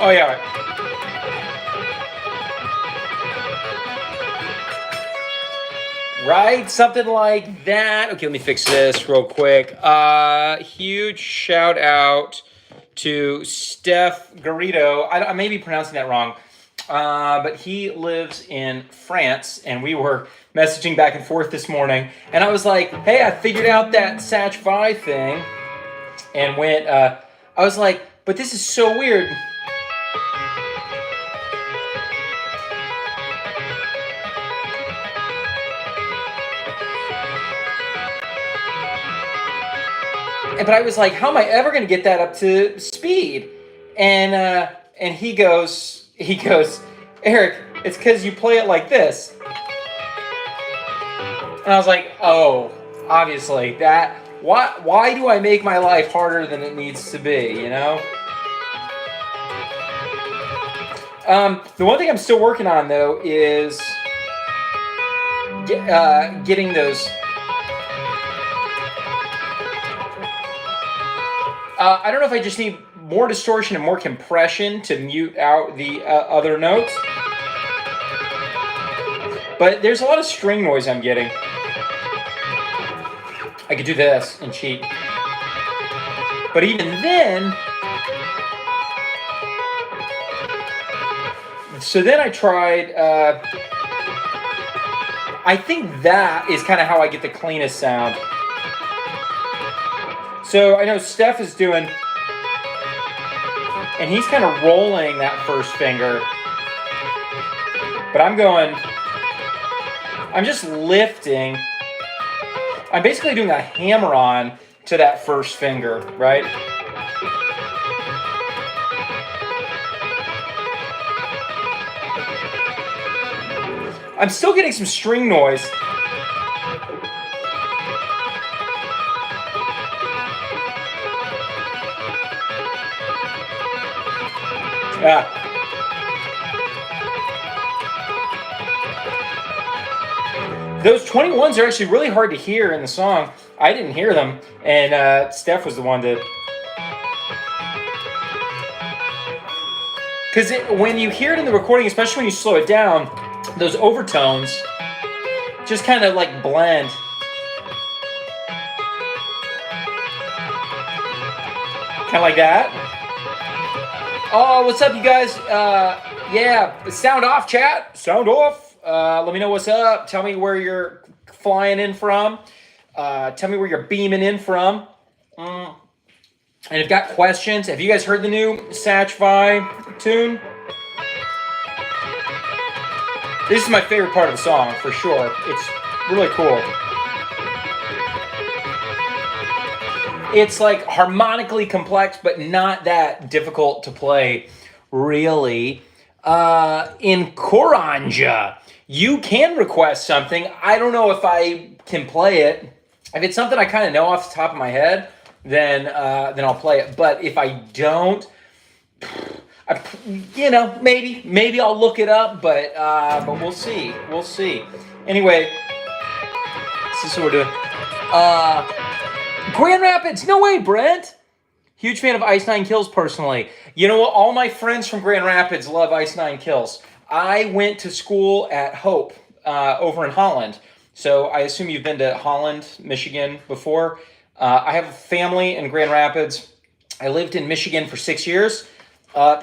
Oh yeah. Right, something like that. Okay, let me fix this real quick. Huge shout out to Steph Garrido. I may be pronouncing that wrong, but he lives in France, and we were messaging back and forth this morning. And I was like, "Hey, I figured out that Satch Vi thing," and went. I was like, "But this is so weird." But I was like, how am I ever going to get that up to speed? And he goes, Eric, it's because you play it like this. And I was like, oh, obviously that. Why do I make my life harder than it needs to be? You know. The one thing I'm still working on though is getting those. I don't know if I just need more distortion and more compression to mute out the other notes. But there's a lot of string noise I'm getting. I could do this and cheat. But even then... So then I tried... I think that is kind of how I get the cleanest sound. So I know Steph is doing, and he's kind of rolling that first finger, but I'm just lifting. I'm basically doing a hammer-on to that first finger, right? I'm still getting some string noise. Yeah. Those 21s are actually really hard to hear in the song. I didn't hear them, and Steph was the one that... Because when you hear it in the recording, especially when you slow it down, those overtones just kind of like blend. Kind of like that. Oh, what's up, you guys? Yeah, sound off, chat. Sound off. Let me know what's up. Tell me where you're flying in from. Tell me where you're beaming in from. And if you've got questions, have you guys heard the new Satch Vi tune? This is my favorite part of the song, for sure. It's really cool. It's like harmonically complex, but not that difficult to play, really. In Koranja, you can request something. I don't know if I can play it. If it's something I kind of know off the top of my head, then I'll play it. But if I don't, maybe I'll look it up. But we'll see. We'll see. Anyway, this is what we're doing. Grand Rapids, no way, Brent. Huge fan of Ice Nine Kills personally. You know what? All my friends from Grand Rapids love Ice Nine Kills. I went to school at Hope over in Holland. So I assume you've been to Holland, Michigan before. I have a family in Grand Rapids. I lived in Michigan for 6 years.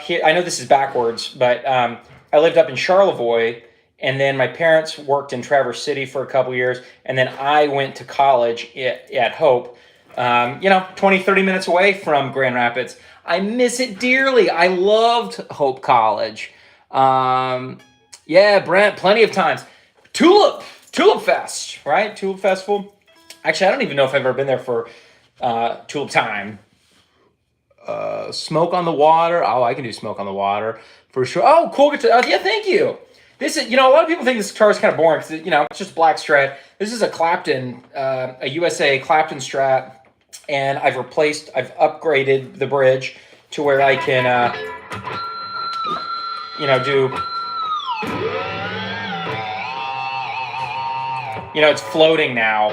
Here, I know this is backwards, but I lived up in Charlevoix. And then my parents worked in Traverse City for a couple years. And then I went to college at Hope. 20, 30 minutes away from Grand Rapids. I miss it dearly. I loved Hope College. Brent, plenty of times. Tulip Fest, right? Tulip Festival. Actually, I don't even know if I've ever been there for Tulip Time. Smoke on the Water. Oh, I can do Smoke on the Water for sure. Oh, cool guitar. Yeah, thank you. This is, a lot of people think this guitar is kind of boring because, it's just black Strat. This is a Clapton, a USA Clapton Strat. And I've upgraded the bridge to where I can, do, it's floating now.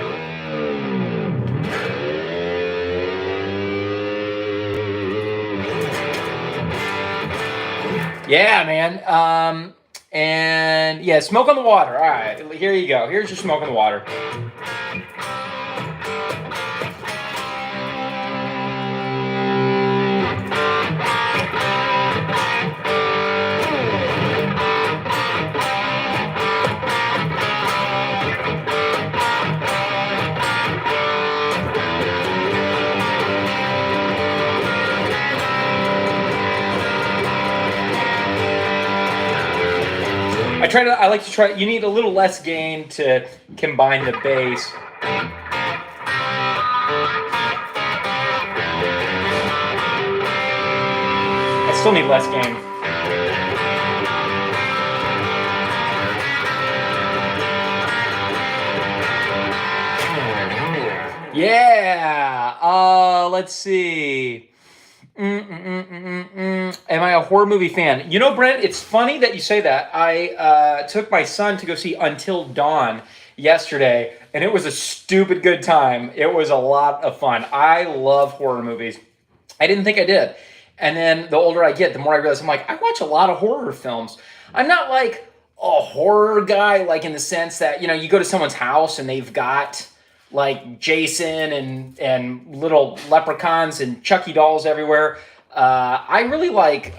Yeah, man. And yeah, smoke on the water. All right, here you go. Here's your smoke on the water. I like to try. You need a little less gain to combine the bass. I still need less gain. Yeah. Let's see. Am I a horror movie fan? You know, Brent, it's funny that you say that. I took my son to go see Until Dawn yesterday, and it was a stupid good time. It was a lot of fun. I love horror movies. I didn't think I did. And then the older I get, the more I realize I'm like, I watch a lot of horror films. I'm not like a horror guy, like in the sense that, you know, you go to someone's house and they've got like Jason and little leprechauns and Chucky dolls everywhere. I really like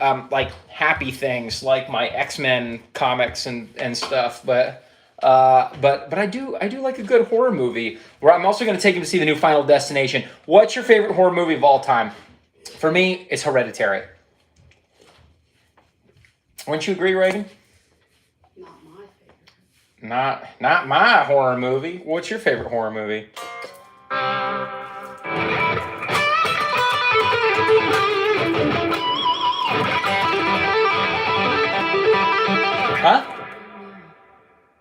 happy things like my X-Men comics and stuff. But I do like a good horror movie. Where I'm also going to take him to see the new Final Destination. What's your favorite horror movie of all time? For me, it's Hereditary. Wouldn't you agree, Reagan? Not my favorite. Not my horror movie. What's your favorite horror movie? Huh?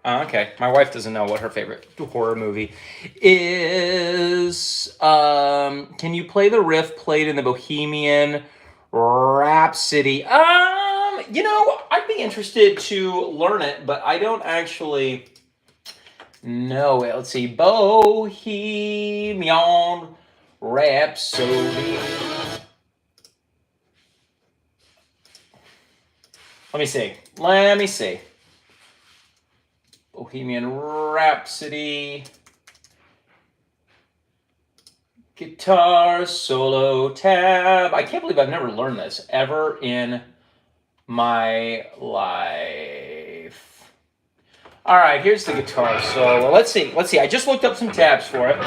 Oh, okay. My wife doesn't know what her favorite horror movie is. Can you play the riff played in the Bohemian Rhapsody? You know, I'd be interested to learn it, but I don't actually know it. Let's see. Bohemian Rhapsody. Let me see. Bohemian Rhapsody. Guitar solo tab. I can't believe I've never learned this ever in my life. All right, here's the guitar solo. Let's see. I just looked up some tabs for it.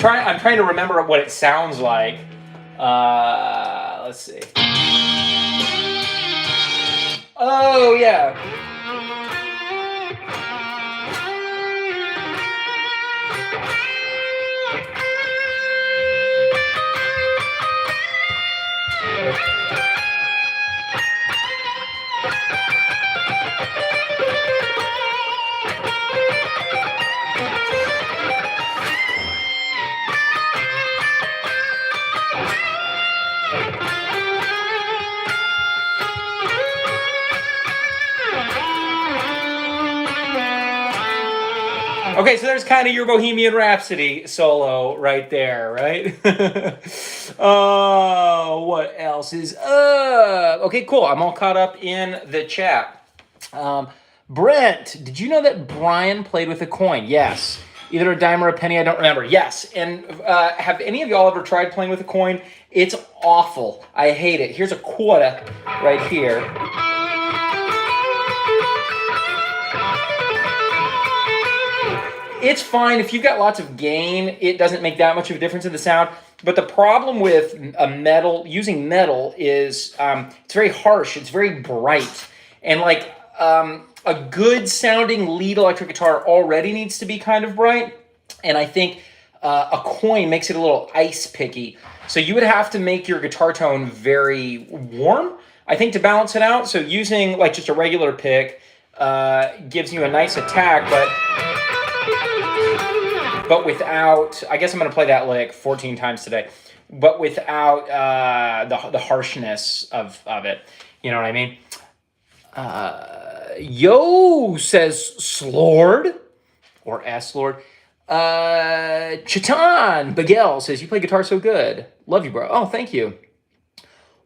I'm trying to remember what it sounds like. Let's see. Oh yeah. Okay, so there's kind of your Bohemian Rhapsody solo right there, right? Oh, what else is up? Okay, cool. I'm all caught up in the chat. Brent, did you know that Brian played with a coin? Yes. Either a dime or a penny, I don't remember. Yes. And have any of y'all ever tried playing with a coin? It's awful. I hate it. Here's a quarter right here. It's fine. If you've got lots of gain, it doesn't make that much of a difference in the sound. But the problem with using metal is it's very harsh. It's very bright. And like a good sounding lead electric guitar already needs to be kind of bright. And I think a coin makes it a little ice picky. So you would have to make your guitar tone very warm. I think to balance it out, so using like just a regular pick gives you a nice attack, but without, I guess I'm going to play that lick 14 times today, but without the harshness of it. You know what I mean? Yo, says Slord, or S-Lord. Chitan Bagel says, you play guitar so good. Love you, bro. Oh, thank you.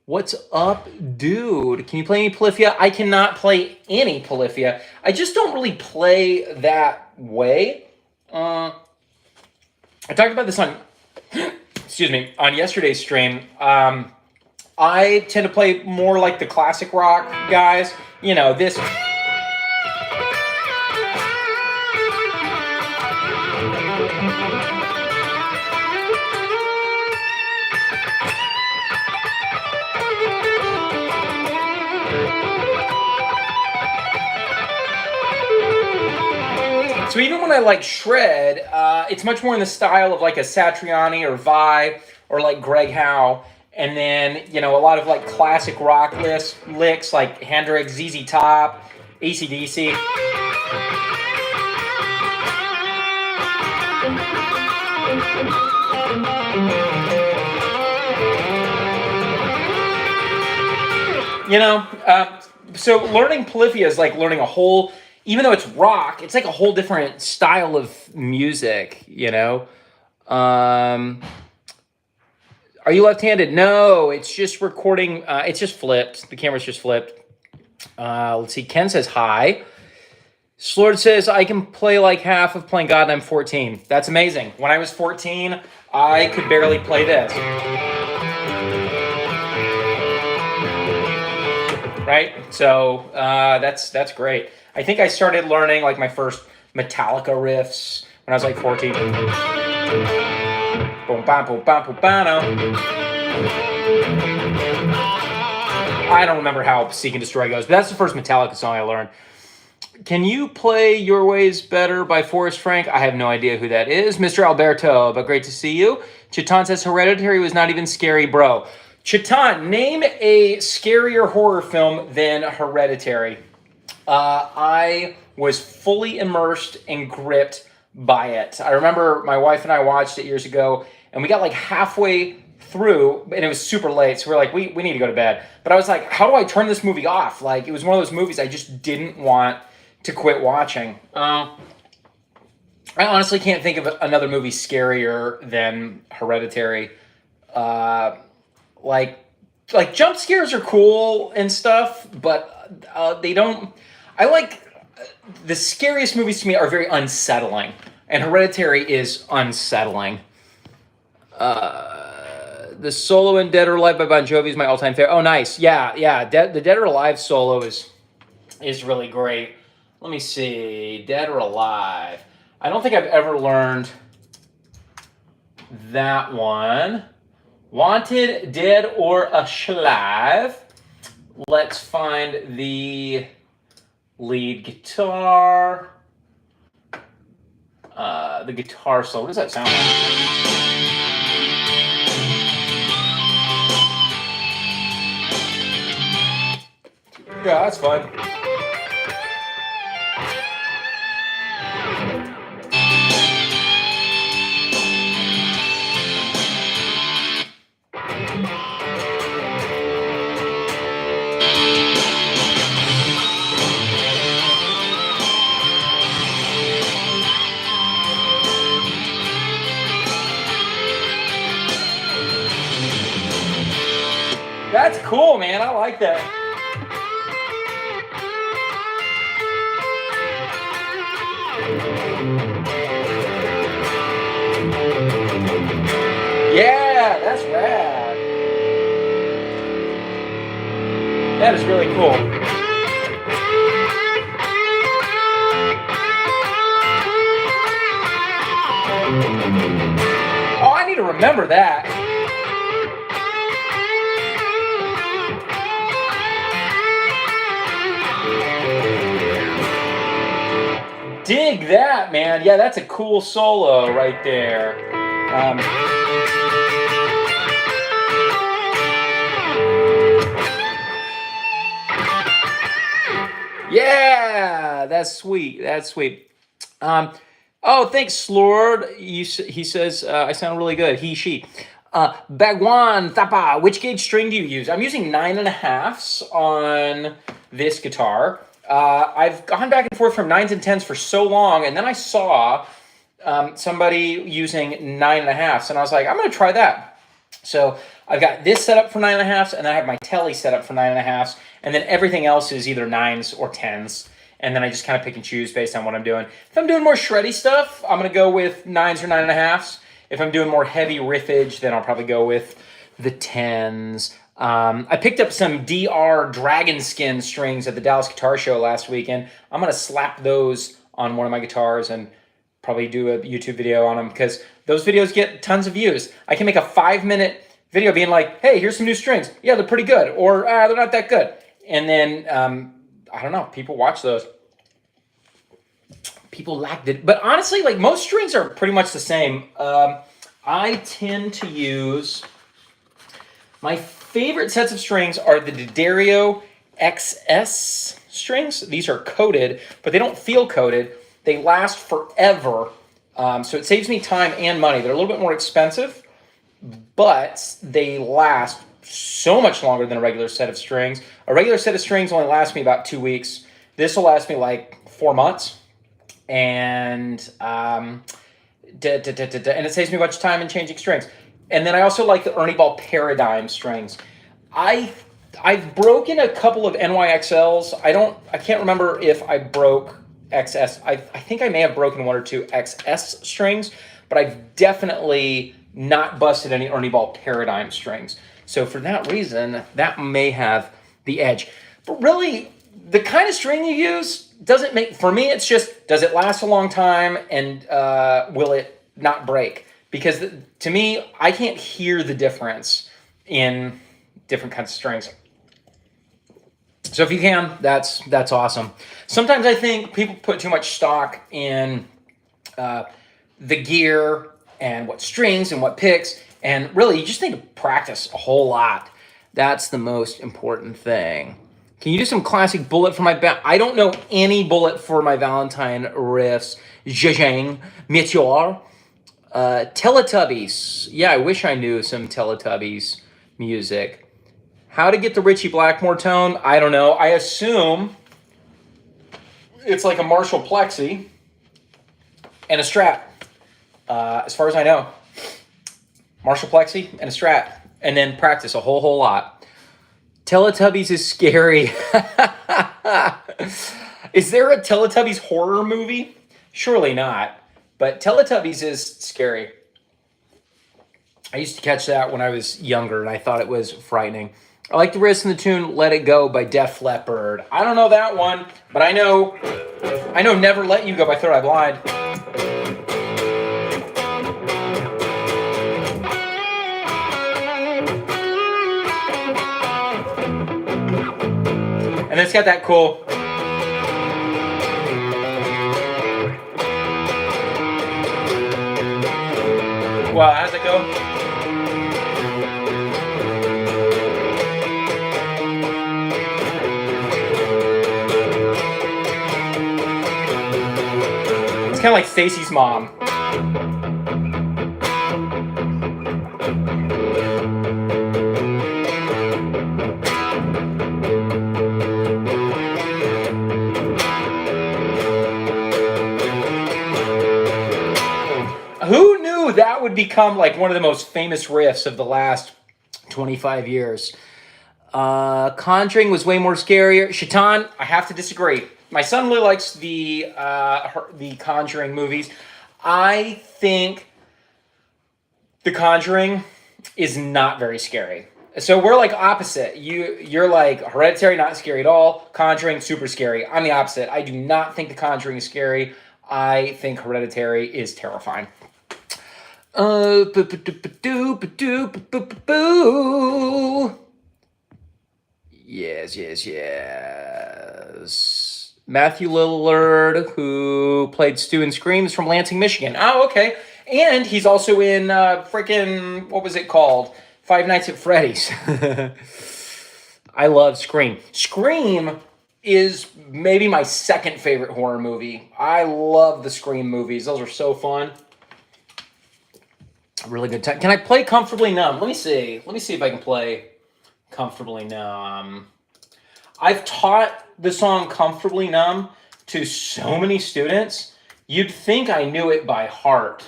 What's up, dude? Can you play any Polyphia? I cannot play any Polyphia. I just don't really play that way. I talked about this on, excuse me, on yesterday's stream. I tend to play more like the classic rock guys. You know, this. So even when I like shred, it's much more in the style of like a Satriani or Vi or like Greg Howe. And then, you know, a lot of like classic rock licks like Hendrix, ZZ Top, AC/DC. You know, so learning Polyphia is like learning a whole, even though it's rock, it's like a whole different style of music, you know? Are you left-handed? No, it's just recording. It's just flipped. The camera's just flipped. Let's see. Ken says hi. Slord says, I can play like half of playing God and I'm 14. That's amazing. When I was 14, I could barely play this. Right? So that's great. I think I started learning like my first Metallica riffs when I was like 14. I don't remember how Seek and Destroy goes, but that's the first Metallica song I learned. Can you play Your Ways Better by Forrest Frank? I have no idea who that is. Mr. Alberto, but great to see you. Chitan says Hereditary was not even scary, bro. Chitan, name a scarier horror film than Hereditary. I was fully immersed and gripped by it. I remember my wife and I watched it years ago, and we got like halfway through, and it was super late, so we're like, we need to go to bed. But I was like, how do I turn this movie off? Like, it was one of those movies I just didn't want to quit watching. I honestly can't think of another movie scarier than Hereditary. Like jump scares are cool and stuff, but they don't. I like the scariest movies to me are very unsettling, and Hereditary is unsettling. The solo in Dead or Alive by Bon Jovi is my all-time favorite. Oh, nice. Yeah. The Dead or Alive solo is really great. Let me see. Dead or Alive. I don't think I've ever learned that one. Wanted, Dead or Alive. Let's find the lead guitar. The guitar solo. What does that sound like? Yeah, that's fun. That's cool, man. I like that. Yeah, that's rad. That is really cool. Oh, I need to remember that. Dig that, man. Yeah, that's a cool solo right there. That's sweet. That's sweet. Oh, thanks, Lord. He says I sound really good. He, she. Bagwan Tapa, which gauge string do you use? I'm using 9.5s on this guitar. I've gone back and forth from 9s and 10s for so long, and then I saw somebody using 9.5s, and I was like, I'm going to try that. So I've got this set up for 9.5s, and then I have my telly set up for 9.5s, and then everything else is either 9s or 10s. And then I just kind of pick and choose based on what I'm doing. If I'm doing more shreddy stuff, I'm going to go with 9s or 9.5s. If I'm doing more heavy riffage, then I'll probably go with the 10s. I picked up some DR Dragon Skin strings at the Dallas Guitar Show last weekend. I'm going to slap those on one of my guitars and probably do a YouTube video on them because those videos get tons of views. I can make a 5-minute video being like, hey, here's some new strings. Yeah, they're pretty good. Or they're not that good. And then, I don't know, people watch those. People like it. But honestly, like most strings are pretty much the same. I tend to use, my favorite sets of strings are the D'Addario XS strings. These are coated, but they don't feel coated. They last forever. So it saves me time and money. They're a little bit more expensive, but they last so much longer than a regular set of strings. A regular set of strings only lasts me about 2 weeks. This will last me like 4 months. And and it saves me a bunch of time in changing strings. And then I also like the Ernie Ball Paradigm strings. I've broken a couple of NYXLs. I can't remember if I broke XS. I think I may have broken 1 or 2 XS strings, but I've definitely not busted any Ernie Ball Paradigm strings. So for that reason, that may have the edge. But really, the kind of string you use doesn't make, for me, it's just, does it last a long time and will it not break? Because to me, I can't hear the difference in different kinds of strings. So if you can, that's awesome. Sometimes I think people put too much stock in the gear and what strings and what picks, and really you just need to practice a whole lot. That's the most important thing. Can you do some classic Bullet for my I don't know any Bullet for my Valentine riffs. Zhejiang, Meteor, Teletubbies. Yeah, I wish I knew some Teletubbies music. How to get the Ritchie Blackmore tone? I don't know. I assume it's like a Marshall Plexi and a Strat. As far as I know, Marshall Plexi and a Strat, and then practice a whole lot. Teletubbies is scary. Is there a Teletubbies horror movie? Surely not. But Teletubbies is scary. I used to catch that when I was younger, and I thought it was frightening. I like the riffs in the tune "Let It Go" by Def Leppard. I don't know that one, but I know "Never Let You Go" by Third Eye Blind. And it's got that cool. Wow, how's it go? It's kind of like Stacy's mom. Who knew that would become like one of the most famous riffs of the last 25 years? Conjuring was way more scarier. Shaitan, I have to disagree. My son really likes the Conjuring movies. I think The Conjuring is not very scary. So we're like opposite. You're like Hereditary, not scary at all. Conjuring, super scary. I'm the opposite. I do not think The Conjuring is scary. I think Hereditary is terrifying. Yes. Matthew Lillard, who played Stu in Scream, is from Lansing, Michigan. Oh, okay. And he's also in freaking, what was it called? Five Nights at Freddy's. I love Scream. Scream is maybe my second favorite horror movie. I love the Scream movies. Those are so fun. Really good time. Can I play Comfortably Numb? Let me see. Let me see if I can play Comfortably Numb. I've taught the song Comfortably Numb to so many students. You'd think I knew it by heart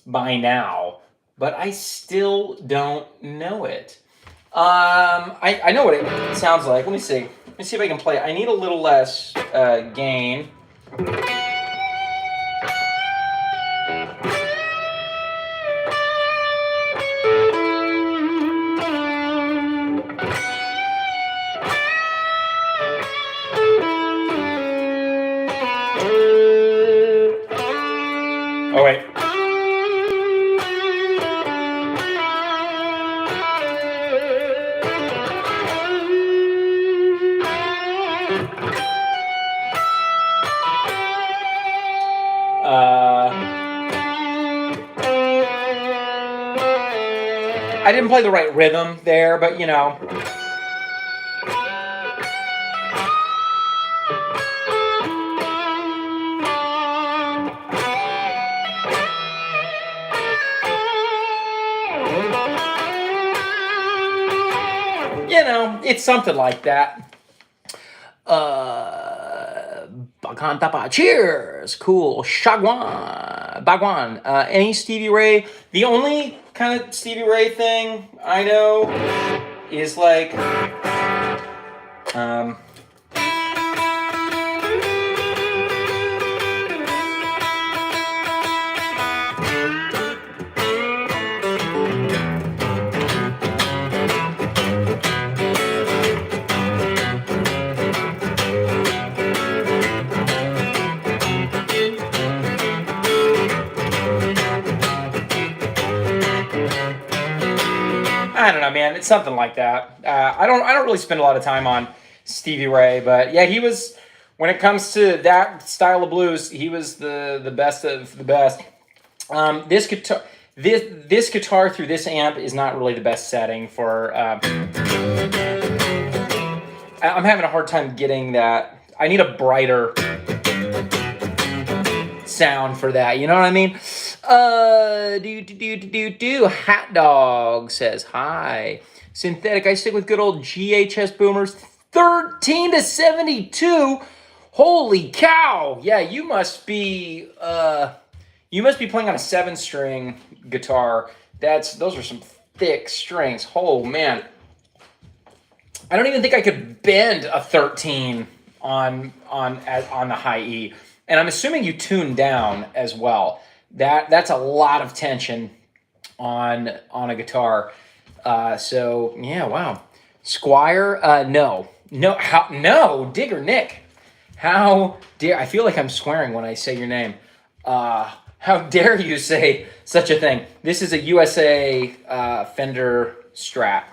by now, but I still don't know it. I know what it sounds like. Let me see. Let me see if I can play it. I need a little less gain. Oh, wait. I didn't play the right rhythm there, but you know. You know, it's something like that. Cheers. Cool. Shagwan. Bagwan. Any Stevie Ray? The only kind of Stevie Ray thing I know is like I don't know, man. It's something like that. I don't really spend a lot of time on Stevie Ray, but yeah, he was, when it comes to that style of blues, he was the best of the best. This guitar through this amp is not really the best setting for. I'm having a hard time getting that. I need a brighter sound for that. You know what I mean? Hat Dog says hi. Synthetic. I stick with good old GHS boomers. 13 to 72. Holy cow! Yeah, you must be playing on a 7-string guitar. Those are some thick strings. Oh man, I don't even think I could bend a 13 on the high E. And I'm assuming you tune down as well. That's a lot of tension on a guitar. So yeah, wow. Squire, no, Digger Nick. How dare, I feel like I'm swearing when I say your name. How dare you say such a thing? This is a USA Fender Strat,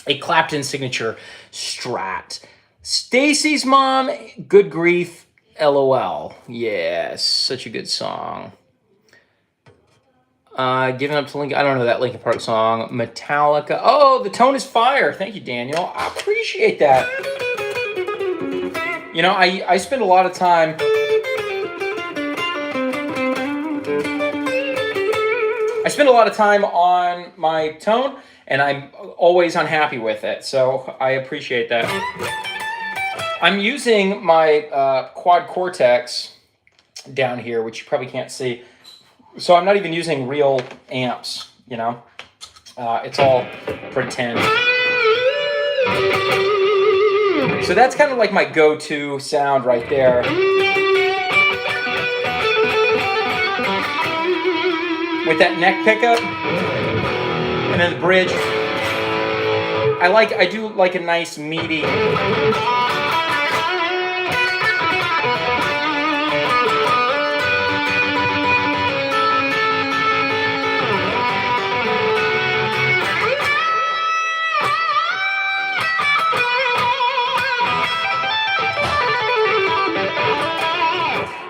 a Clapton signature Strat. Stacy's Mom, Good Grief, LOL. Yes, such a good song. Giving Up to Lincoln. I don't know that Linkin Park song. Metallica. Oh, The Tone is Fire. Thank you, Daniel. I appreciate that. You know, I spend a lot of time. I spend a lot of time on my tone, and I'm always unhappy with it. So I appreciate that. I'm using my Quad Cortex down here, which you probably can't see. So I'm not even using real amps, you know? It's all pretend. So that's kind of like my go-to sound right there. With that neck pickup, and then the bridge. I do like a nice meaty.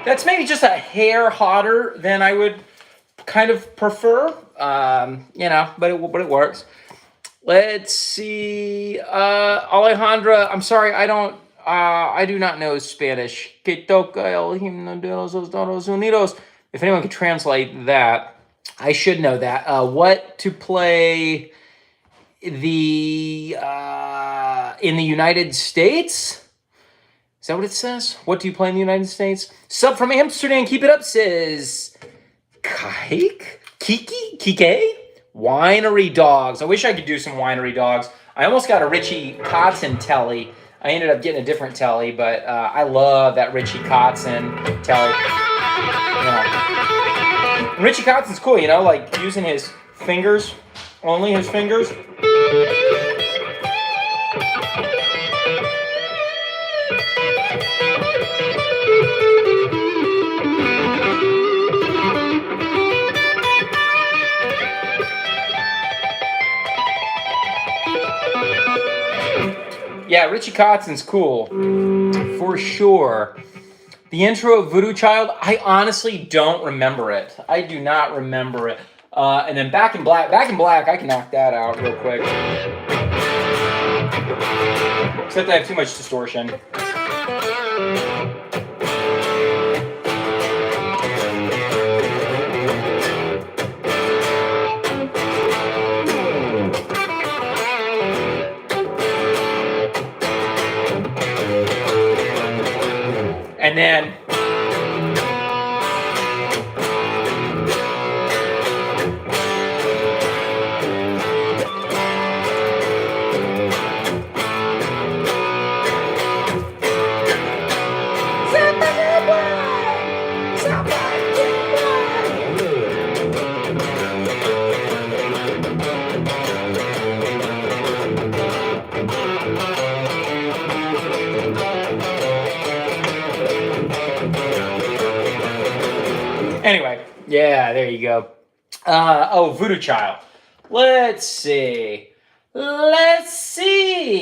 That's maybe just a hair hotter than I would kind of prefer, you know, but it works. Let's see, Alejandra. I'm sorry, I don't I do not know Spanish. Que toca el himno de los Estados Unidos. If anyone could translate that, I should know that. What to play the in the United States? Is that what it says? What do you play in the United States? Sub from Amsterdam, keep it up, says Kike? Winery Dogs. I wish I could do some Winery Dogs. I almost got a Richie Kotzen telly. I ended up getting a different telly, but I love that Richie Kotzen telly. And Richie Kotzen's cool, like using his fingers, only his fingers. Yeah, Richie Kotzen's cool, for sure. The intro of Voodoo Child, I honestly don't remember it. I do not remember it. And then Back in Black, I can knock that out real quick. Except I have too much distortion. And then anyway, yeah, there you go. Voodoo Child. Let's see.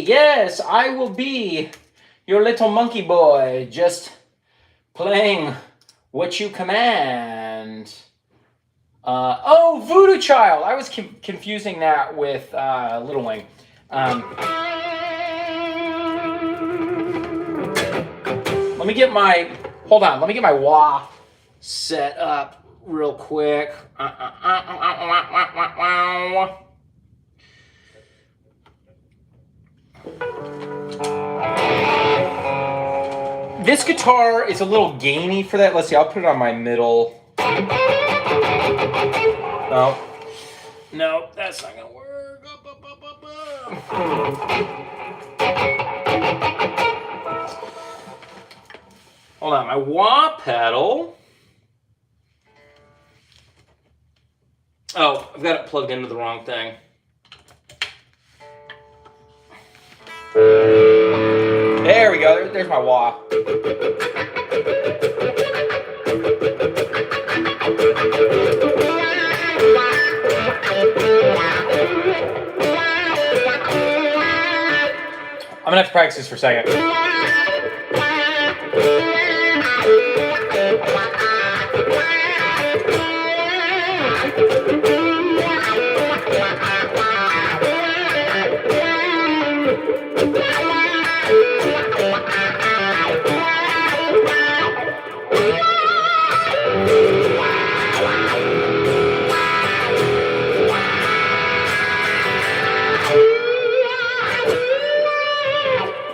Yes, I will be your little monkey boy, just playing what you command. Voodoo Child. I was confusing that with Little Wing. Let me get my wah set up real quick. This guitar is a little gainy for that. Let's see, I'll put it on my middle. No, that's not gonna work. Hold on, my wah pedal. Oh, I've got it plugged into the wrong thing. There we go. There's my wah. I'm gonna have to practice this for a second.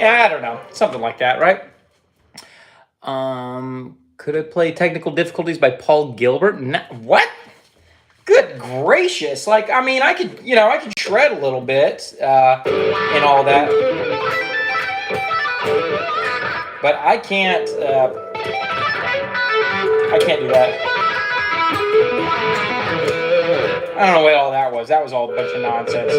I don't know. Something like that, right? Could I play Technical Difficulties by Paul Gilbert? What? Good gracious. I could shred a little bit and all that. But I can't do that. I don't know what all that was. That was all a bunch of nonsense.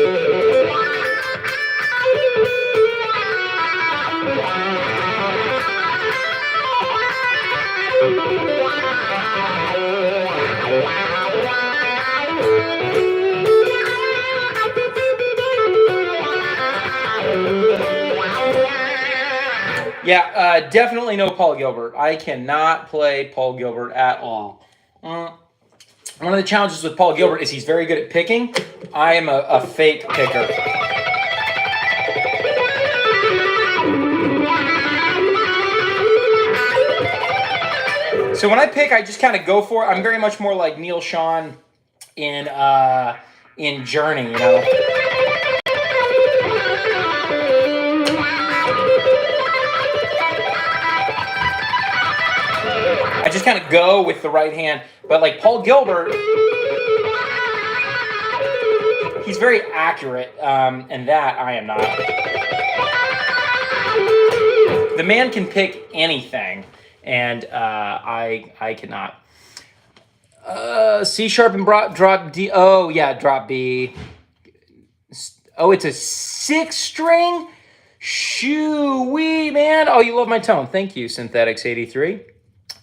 Yeah, definitely no Paul Gilbert. I cannot play Paul Gilbert at all. One of the challenges with Paul Gilbert is he's very good at picking. I am a fake picker. So when I pick, I just kind of go for it. I'm very much more like Neil Sean in Journey, you know. I just kind of go with the right hand, but like Paul Gilbert, he's very accurate, and that I am not. The man can pick anything, and I cannot. C sharp and drop D. Oh yeah, drop B. Oh, it's a 6-string. Shoo-wee, man. Oh, you love my tone. Thank you, Synthetics83.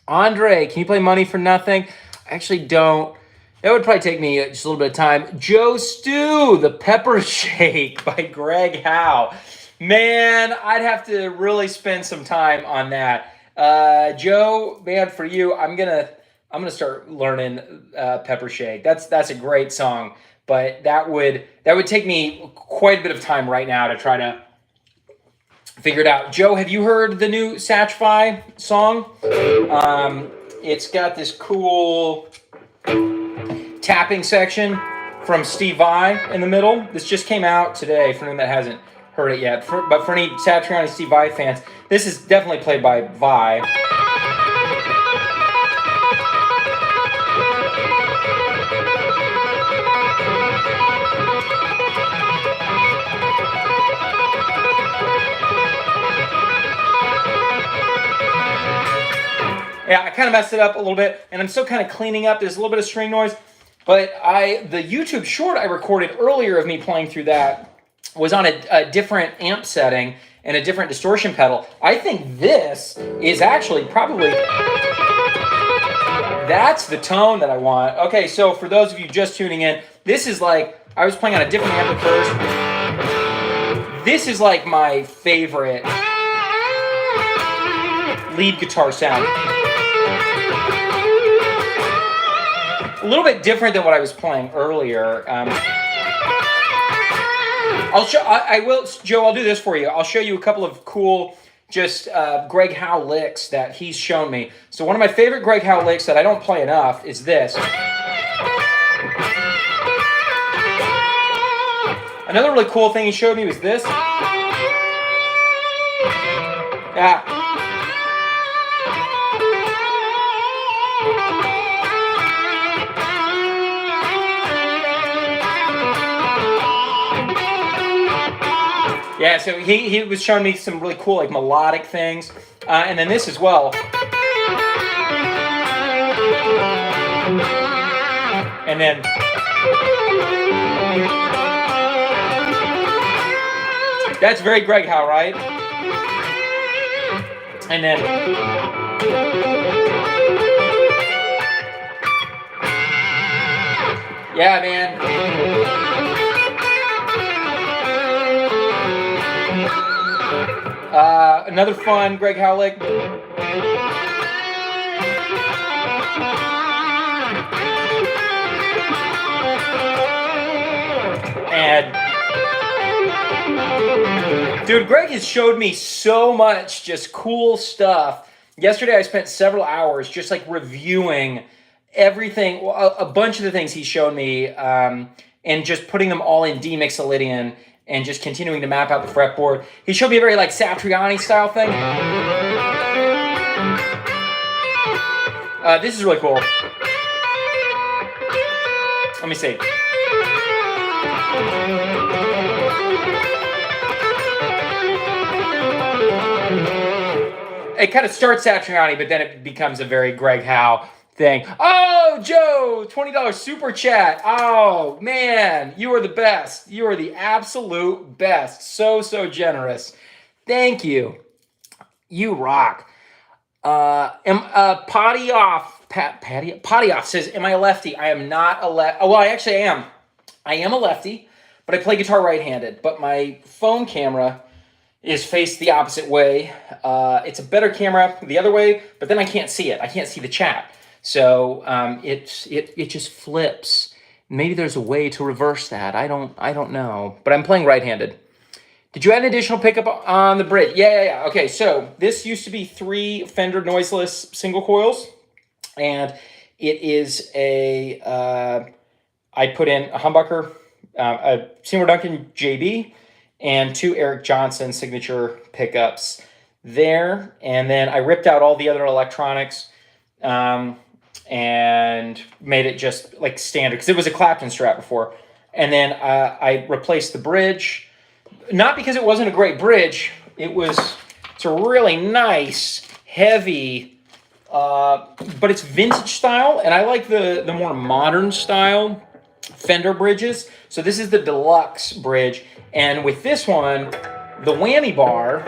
Andre, can you play Money for Nothing? I actually don't. That would probably take me just a little bit of time. Joe Stew, The Pepper Shake by Greg Howe. Man, I'd have to really spend some time on that. Joe, man, for you, I'm gonna start learning Pepper Shake. That's a great song, but that would take me quite a bit of time right now to try to figure it out. Joe, have you heard the new Satch song? It's got this cool tapping section from Steve Vai in the middle. This just came out today for anyone that hasn't heard it yet. But for any Satriani Steve Vai fans, this is definitely played by Vai. Yeah, I kind of messed it up a little bit, and I'm still kind of cleaning up. There's a little bit of string noise, but the YouTube short I recorded earlier of me playing through that was on a different amp setting and a different distortion pedal. I think this is actually probably, that's the tone that I want. Okay, so for those of you just tuning in, this is like, I was playing on a different amp at first. This is like my favorite lead guitar sound. A little bit different than what I was playing earlier. Joe, I'll do this for you. I'll show you a couple of cool, just Greg Howe licks that he's shown me. So one of my favorite Greg Howe licks that I don't play enough is this. Another really cool thing he showed me was this. Yeah. Yeah, so he was showing me some really cool like melodic things, and then this as well. And then that's very Greg Howe, right? And then yeah, man. Another fun Greg Howe lick. And dude, Greg has showed me so much just cool stuff. Yesterday I spent several hours just like reviewing everything, a bunch of the things he showed me, and just putting them all in D Mixolydian and just continuing to map out the fretboard. He showed me a very like Satriani style thing. This is really cool. Let me see. It kind of starts Satriani, but then it becomes a very Greg Howe thing. Oh, Joe, $20 super chat. Oh, man, you are the best. You are the absolute best. So generous. Thank you. You rock. Potty off says, am I a lefty? I am not a lefty. Oh, well, I actually am. I am a lefty, but I play guitar right-handed. But my phone camera is faced the opposite way. It's a better camera the other way, but then I can't see it. I can't see the chat. So it just flips. Maybe there's a way to reverse that. I don't know. But I'm playing right-handed. Did you add an additional pickup on the bridge? Yeah. Okay, so this used to be 3 Fender noiseless single coils. and it is I put in a humbucker, a Seymour Duncan JB, and 2 Eric Johnson signature pickups there, and then I ripped out all the other electronics and made it just like standard because it was a Clapton Strat before, and then I replaced the bridge, not because it wasn't a great bridge. It's a really nice, heavy, but it's vintage style, and I like the more modern style Fender bridges. So this is the deluxe bridge, and with this one, the whammy bar,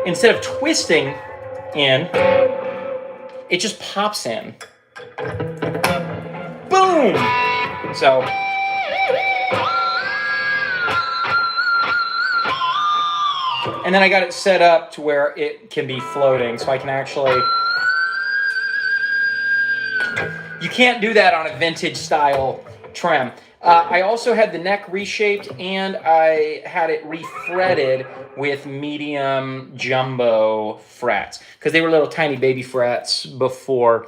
instead of twisting in, it just pops in. Boom! So, and then I got it set up to where it can be floating, so I can actually... You can't do that on a vintage style trem. I also had the neck reshaped, and I had it refretted with medium jumbo frets because they were little tiny baby frets before.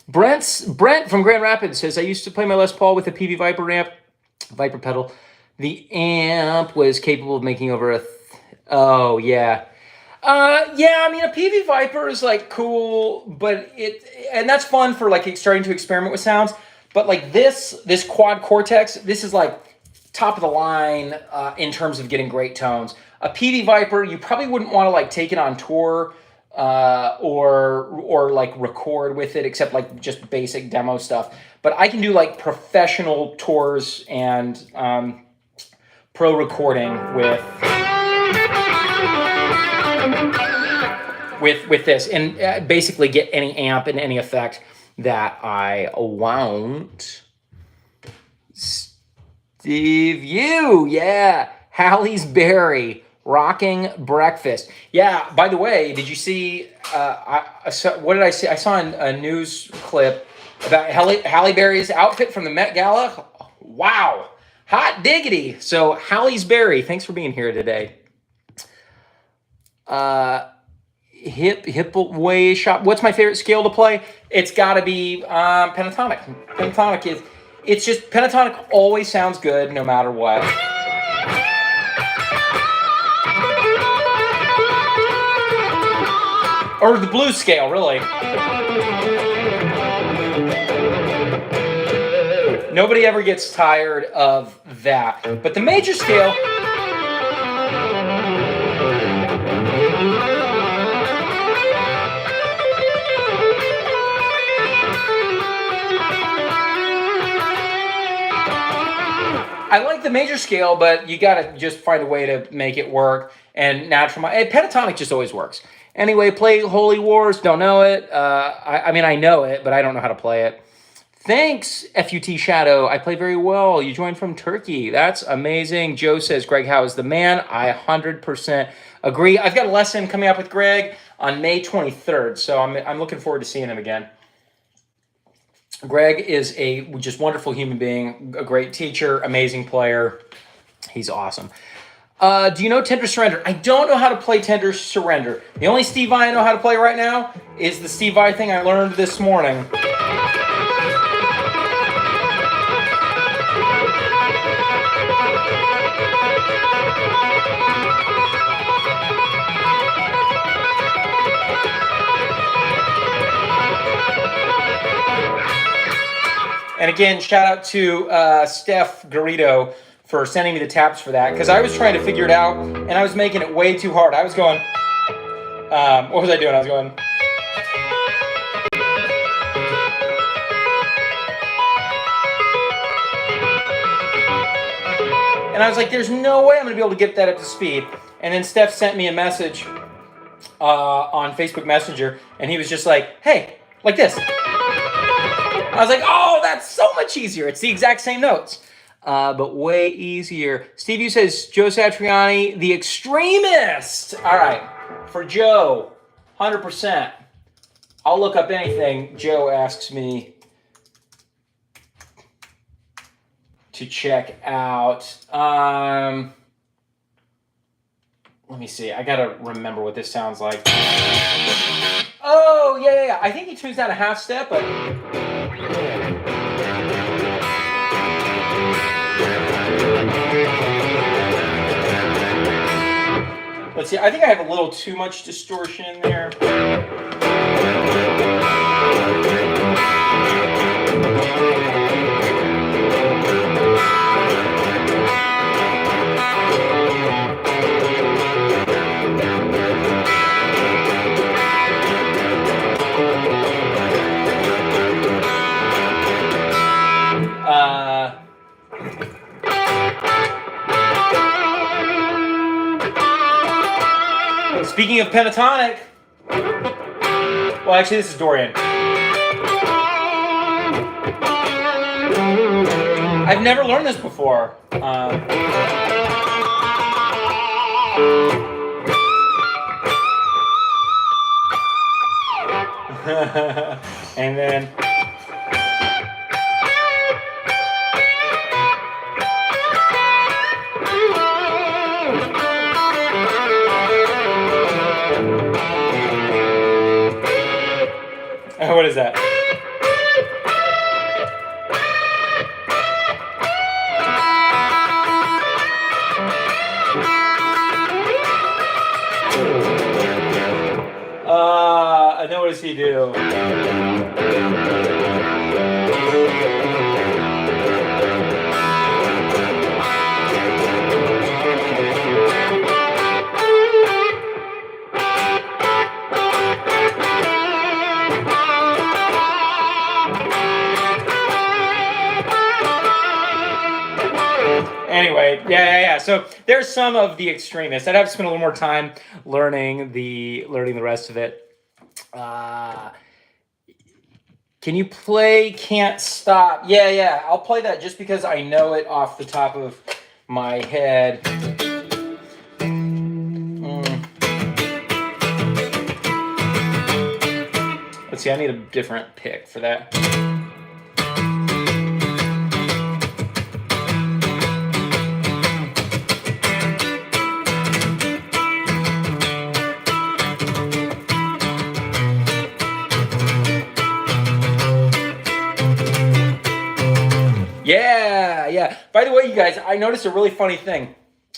Brent from Grand Rapids says, I used to play my Les Paul with a PV Viper amp, Viper pedal. The amp was capable of making over oh yeah. Yeah, I mean, a PV Viper is like cool, but and that's fun for like starting to experiment with sounds. But like this Quad Cortex, this is like top of the line in terms of getting great tones. A PV Viper, you probably wouldn't want to like take it on tour or like record with it, except like just basic demo stuff. But I can do like professional tours and pro recording with this, and basically get any amp and any effect that I want. Steve, yeah, Hallie's Berry, rocking breakfast. Yeah, by the way, did you see, what did I see? I saw a news clip about Halle Berry's outfit from the Met Gala. Wow, hot diggity. So Hallie's Berry, thanks for being here today. Hip way shop. What's my favorite scale to play? It's got to be pentatonic. Pentatonic it's just pentatonic always sounds good no matter what. Or the blues scale, really. Nobody ever gets tired of that. But the major scale, I like the major scale, but you got to just find a way to make it work. And natural, pentatonic just always works. Anyway, play Holy Wars. Don't know it. I mean, I know it, but I don't know how to play it. Thanks, FUT Shadow. I play very well. You joined from Turkey. That's amazing. Joe says, Greg Howe is the man. I 100% agree. I've got a lesson coming up with Greg on May 23rd, so I'm looking forward to seeing him again. Greg is a just wonderful human being, a great teacher, amazing player. He's awesome. Do you know Tender Surrender? I don't know how to play Tender Surrender. The only Steve Vai I know how to play right now is the Steve Vai thing I learned this morning. And again, shout out to Steph Garrido for sending me the tabs for that, because I was trying to figure it out, and I was making it way too hard. I was going, what was I doing? I was going, and I was like, there's no way I'm going to be able to get that up to speed. And then Steph sent me a message on Facebook Messenger, and he was just like, hey, like this. I was like, oh, that's so much easier. It's the exact same notes, but way easier. Steve U says, Joe Satriani, the extremist. All right, for Joe, 100%. I'll look up anything Joe asks me to check out. let me see. I gotta remember what this sounds like. Oh, yeah. I think he tunes down a half step, but... Let's see. I think I have a little too much distortion in there. Speaking of pentatonic, well, actually, this is Dorian. I've never learned this before. And then... what is that? I know. What does he do? Anyway, yeah. So there's some of the extremists. I'd have to spend a little more time learning the rest of it. Can you play Can't Stop? Yeah. I'll play that just because I know it off the top of my head. Let's see, I need a different pick for that. Yeah. By the way, you guys, I noticed a really funny thing,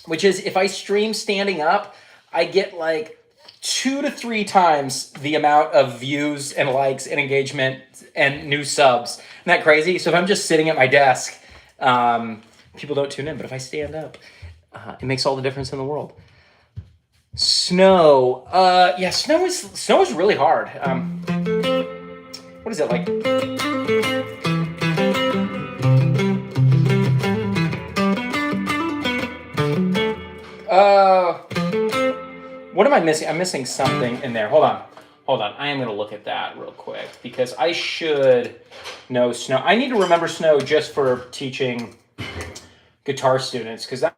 which is if I stream standing up, I get like 2 to 3 times the amount of views and likes and engagement and new subs. Isn't that crazy? So if I'm just sitting at my desk, people don't tune in. But if I stand up, it makes all the difference in the world. Snow. Yeah, snow is really hard. What is it like? What am I missing? I'm missing something in there. Hold on. I am going to look at that real quick because I should know snow. I need to remember snow just for teaching guitar students because that.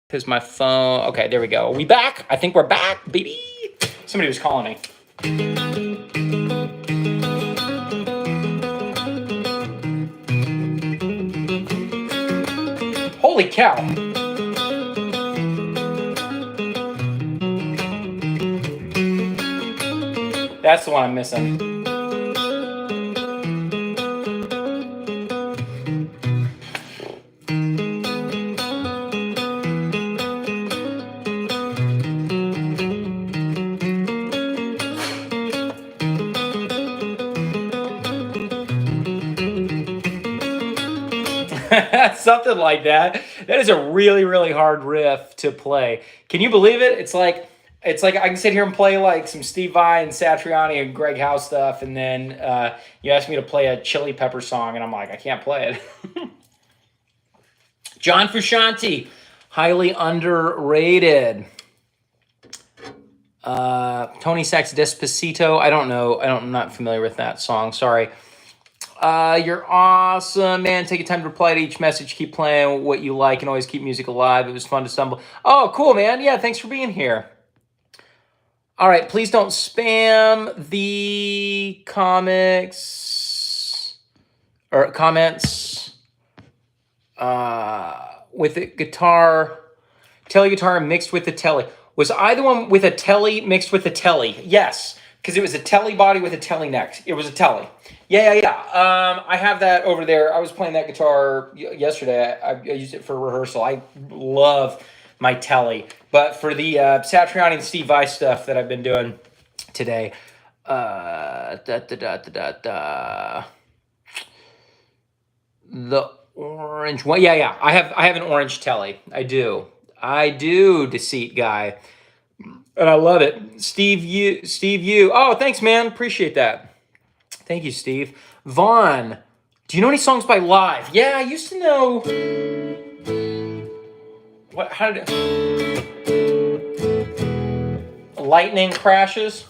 Because my phone... Okay, there we go. Are we back? I think we're back, baby. Somebody was calling me. Holy cow. That's the one I'm missing. Something like that. That is a really, really hard riff to play. Can you believe it? It's like I can sit here and play like some Steve Vai and Satriani and Greg Howe stuff, and then you ask me to play a Chili Pepper song, and I'm like, I can't play it. John Frusciante, highly underrated. Tony Sax Despacito. I don't know. I'm not familiar with that song. Sorry. You're awesome, man. Take your time to reply to each message. Keep playing what you like and always keep music alive. It was fun to stumble. Oh, cool, man. Yeah, thanks for being here. All right, please don't spam the comics or comments with the guitar, telly guitar mixed with the telly. Was I the one with a telly mixed with a telly? Yes, because it was a telly body with a telly neck. It was a telly. Yeah. I have that over there. I was playing that guitar yesterday. I used it for rehearsal. I love my telly. But for the Satriani and Steve Vai stuff that I've been doing today, the orange one. Yeah. I have an orange telly. I do, Deceit Guy. And I love it. Steve, you. Oh, thanks, man. Appreciate that. Thank you, Steve. Vaughn, do you know any songs by Live? Yeah, I used to know. What? How did Lightning Crashes?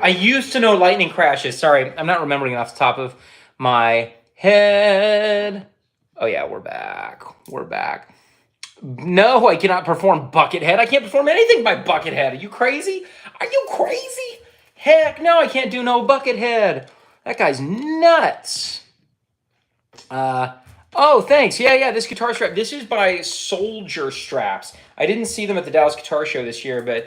I used to know Lightning Crashes. Sorry, I'm not remembering it off the top of my head. Oh yeah, we're back. No, I cannot perform Buckethead. I can't perform anything by Buckethead. Are you crazy? Heck no, I can't do no Buckethead. That guy's nuts. Oh, thanks. Yeah, this guitar strap. This is by Soldier Straps. I didn't see them at the Dallas Guitar Show this year, but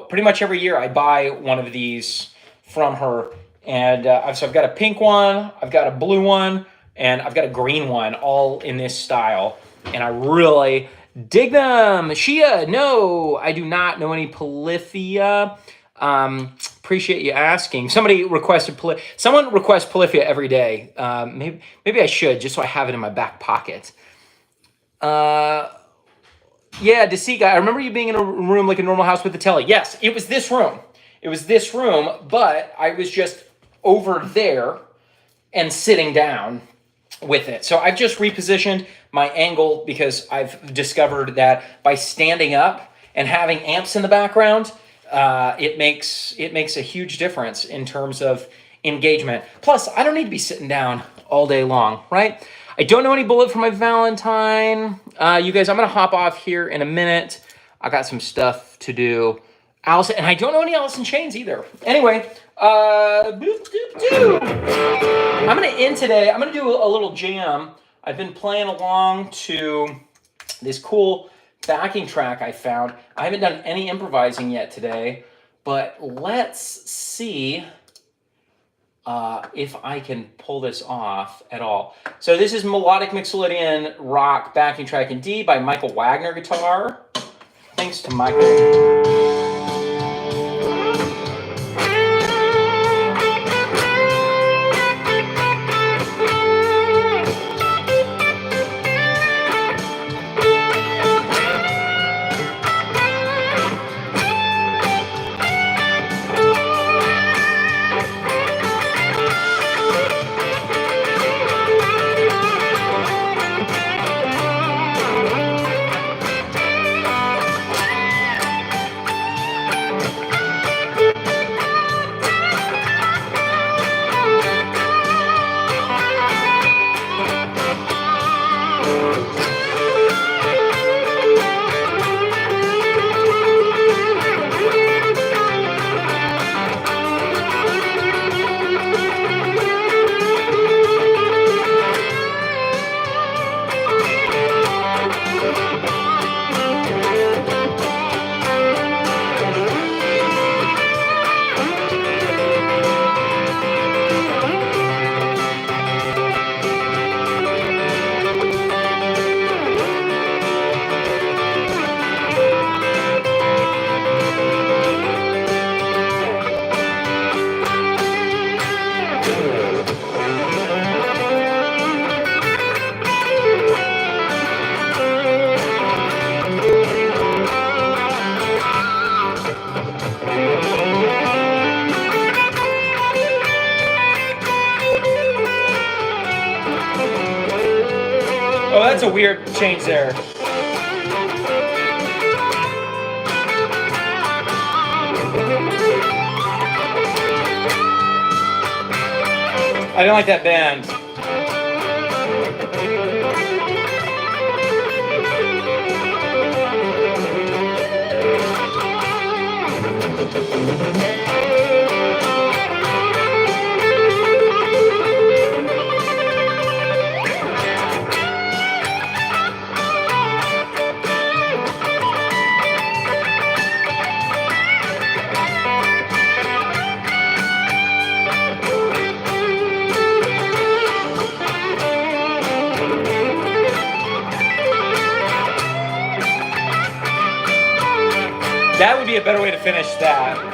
pretty much every year I buy one of these from her. And so I've got a pink one, I've got a blue one, and I've got a green one, all in this style. And I really dig them. Shia, no, I do not know any Polyphia. Appreciate you asking. Someone requests Polyphia every day. Maybe I should, just so I have it in my back pocket. Yeah, Deceit Guy. I remember you being in a room like a normal house with a telly. Yes, it was this room. But I was just over there and sitting down with it. So I've just repositioned my angle because I've discovered that by standing up and having amps in the background, it makes a huge difference in terms of engagement. Plus, I don't need to be sitting down all day long, right? I don't know any bullet for my Valentine. You guys, I'm going to hop off here in a minute. I got some stuff to do. Allison, and I don't know any Alice in Chains either. Anyway, I'm going to end today. I'm going to do a little jam. I've been playing along to this cool backing track I found. I haven't done any improvising yet today, but let's see if I can pull this off at all. So this is Melodic Mixolydian Rock backing track in D by Michael Wagner guitar. Thanks to Michael. That's a weird change there. I didn't like that bend. That would be a better way to finish that.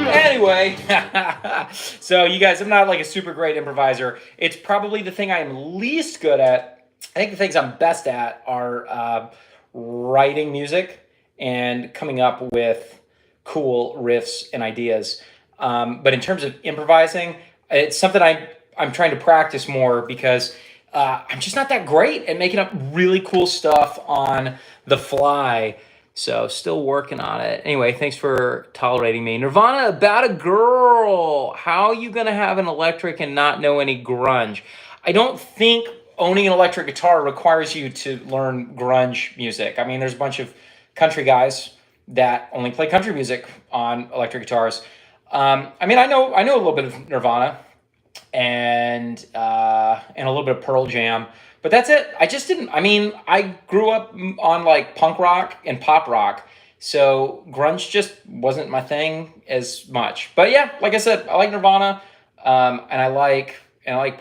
Anyway, so you guys, I'm not like a super great improviser. It's probably the thing I am least good at. I think the things I'm best at are writing music and coming up with cool riffs and ideas. But in terms of improvising, it's something I'm trying to practice more because I'm just not that great at making up really cool stuff on the fly. So still working on it. Anyway, thanks for tolerating me. Nirvana, About a Girl. How are you going to have an electric and not know any grunge? I don't think owning an electric guitar requires you to learn grunge music. I mean, there's a bunch of country guys that only play country music on electric guitars. I mean, I know a little bit of Nirvana and a little bit of Pearl Jam. But that's it. I just didn't. I mean, I grew up on like punk rock and pop rock, so grunge just wasn't my thing as much. But yeah, like I said, I like Nirvana, and I like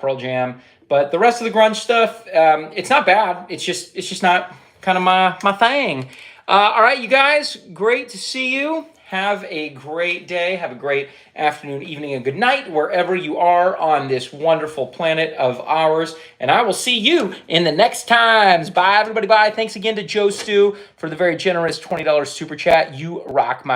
Pearl Jam. But the rest of the grunge stuff, it's not bad. It's just not kind of my thing. All right, you guys, great to see you. Have a great day. Have a great afternoon, evening, and good night, wherever you are on this wonderful planet of ours. And I will see you in the next times. Bye, everybody. Bye. Thanks again to Joe Stu for the very generous $20 super chat. You rock, my